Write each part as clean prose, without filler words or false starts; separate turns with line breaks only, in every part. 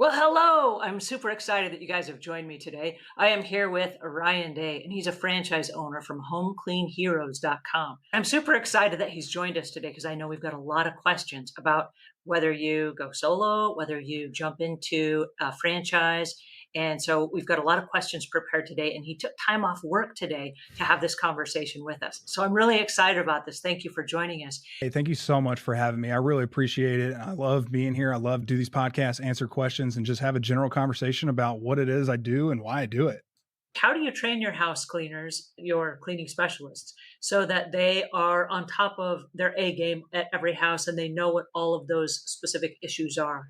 Well, hello. I'm super excited that you guys have joined me today. I am here with Ryan Day, and he's a franchise owner from homecleanheroes.com. I'm super excited that he's joined us today because I know we've got a lot of questions about whether you go solo, whether you jump into a franchise. And so we've got a lot of questions prepared today, and he took time off work today to have this conversation with us. So I'm really excited about this. Thank you for joining us.
Hey, thank you so much for having me. I really appreciate it. I love being here. I love to do these podcasts, answer questions, and just have a general conversation about what it is I do and why I do it.
How do you train your house cleaners, your cleaning specialists, so that they are on top of their A game at every house and they know what all of those specific issues are?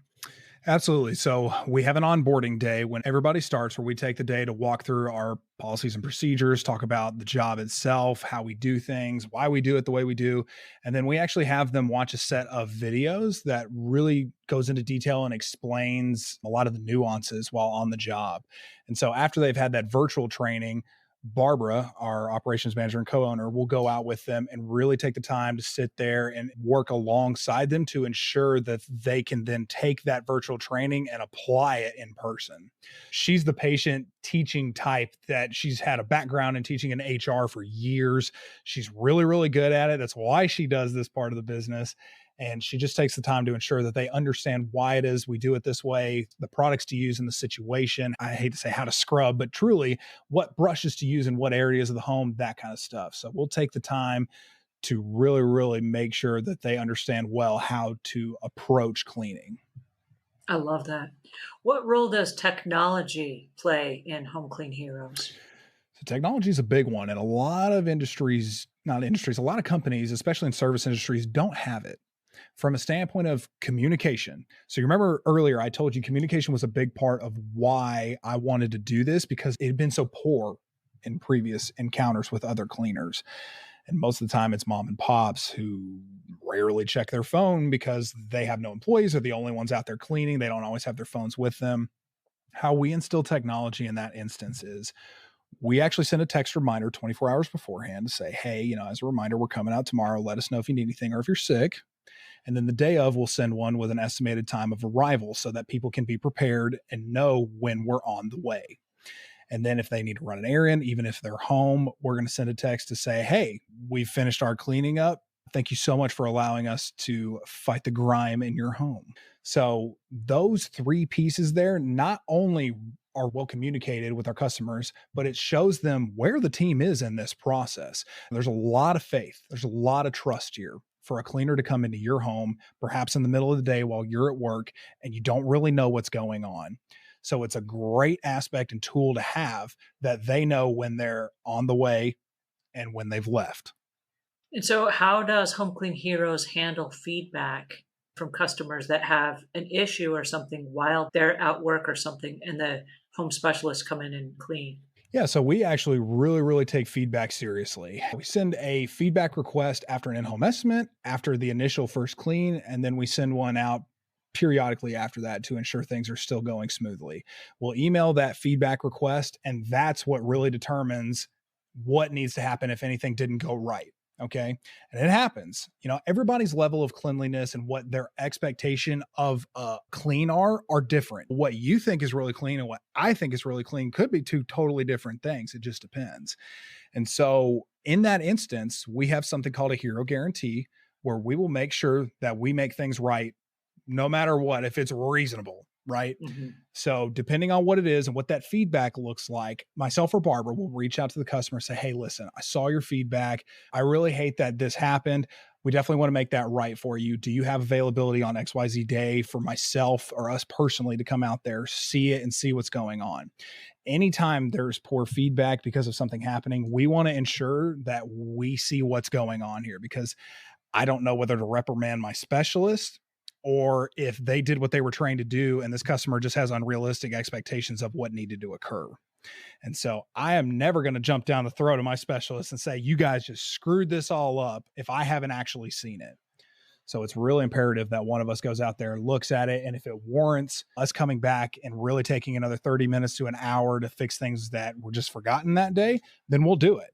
Absolutely. So we have an onboarding day when everybody starts where we take the day to walk through our policies and procedures, talk about the job itself, how we do things, why we do it the way we do. And then we actually have them watch a set of videos that really goes into detail and explains a lot of the nuances while on the job. And so after they've had that virtual training, Barbara, our operations manager and co-owner, will go out with them and really take the time to sit there and work alongside them to ensure that they can then take that virtual training and apply it in person. She's the patient teaching type that she's had a background in teaching in HR for years. She's really, really good at it. That's why she does this part of the business. And she just takes the time to ensure that they understand why it is we do it this way, the products to use in the situation. I hate to say how to scrub, but truly what brushes to use in what areas of the home, that kind of stuff. So we'll take the time to really, really make sure that they understand well how to approach cleaning.
I love that. What role does technology play in Home Clean Heroes?
So technology is a big one, and a lot of industries, not industries, a lot of companies, especially in service industries, don't have it from a standpoint of communication. So you remember earlier I told you communication was a big part of why I wanted to do this because it had been so poor in previous encounters with other cleaners. And most of the time it's mom and pops who rarely check their phone because they have no employees. They're the only ones out there cleaning. They don't always have their phones with them. How we instill technology in that instance is we actually send a text reminder 24 hours beforehand to say, hey, as a reminder, we're coming out tomorrow. Let us know if you need anything or if you're sick. And then the day of, we'll send one with an estimated time of arrival so that people can be prepared and know when we're on the way. And then if they need to run an errand, even if they're home, we're going to send a text to say, hey, we've finished our cleaning up. Thank you so much for allowing us to fight the grime in your home. So those three pieces there not only are well communicated with our customers, but it shows them where the team is in this process. There's a lot of faith. There's a lot of trust here for a cleaner to come into your home, perhaps in the middle of the day while you're at work and you don't really know what's going on. So it's a great aspect and tool to have that they know when they're on the way and when they've left.
And so, how does Home Clean Heroes handle feedback from customers that have an issue or something while they're at work or something, and the home specialists come in and clean?
Yeah, so we actually really, really take feedback seriously. We send a feedback request after an in-home estimate, after the initial first clean, and then we send one out periodically after that to ensure things are still going smoothly. We'll email that feedback request, and that's what really determines what needs to happen if anything didn't go right. Okay. And it happens, everybody's level of cleanliness and what their expectation of clean are different. What you think is really clean and what I think is really clean could be two totally different things. It just depends. And so in that instance, we have something called a hero guarantee where we will make sure that we make things right no matter what, if it's reasonable, right?
Mhm.
So depending on what it is and what that feedback looks like, myself or Barbara will reach out to the customer and say, hey, listen, I saw your feedback. I really hate that this happened. We definitely want to make that right for you. Do you have availability on XYZ day for myself or us personally to come out there, see it and see what's going on? Anytime there's poor feedback because of something happening, we want to ensure that we see what's going on here because I don't know whether to reprimand my specialist or if they did what they were trained to do and this customer just has unrealistic expectations of what needed to occur. And so I am never going to jump down the throat of my specialist and say, you guys just screwed this all up if I haven't actually seen it. So it's really imperative that one of us goes out there, looks at it, and if it warrants us coming back and really taking another 30 minutes to an hour to fix things that were just forgotten that day, then we'll do it.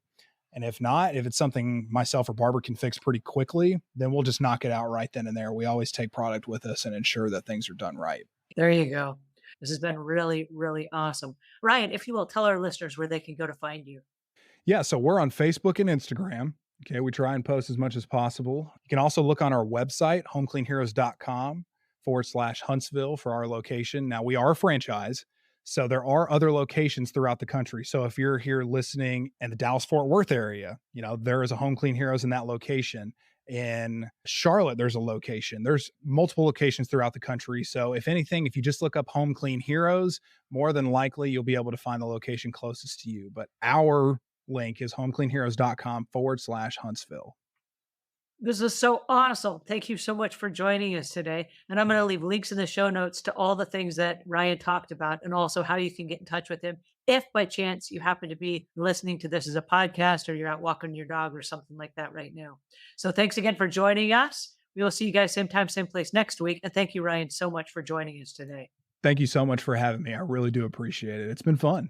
And if not, if it's something myself or Barbara can fix pretty quickly, then we'll just knock it out right then and there. We always take product with us and ensure that things are done right.
There you go. This has been really, really awesome. Ryan, if you will, tell our listeners where they can go to find you.
Yeah, so we're on Facebook and Instagram. Okay, we try and post as much as possible. You can also look on our website, homecleanheroes.com/Huntsville for our location. Now, we are a franchise, so there are other locations throughout the country. So if you're here listening in the Dallas Fort Worth area, there is a Home Clean Heroes in that location. In Charlotte, there's a location. There's multiple locations throughout the country. So if anything, if you just look up Home Clean Heroes, more than likely you'll be able to find the location closest to you. But our link is homecleanheroes.com/Huntsville.
This is so awesome. Thank you so much for joining us today. And I'm going to leave links in the show notes to all the things that Ryan talked about and also how you can get in touch with him if by chance you happen to be listening to this as a podcast or you're out walking your dog or something like that right now. So thanks again for joining us. We will see you guys same time, same place next week. And thank you, Ryan, so much for joining us today.
Thank you so much for having me. I really do appreciate it. It's been fun.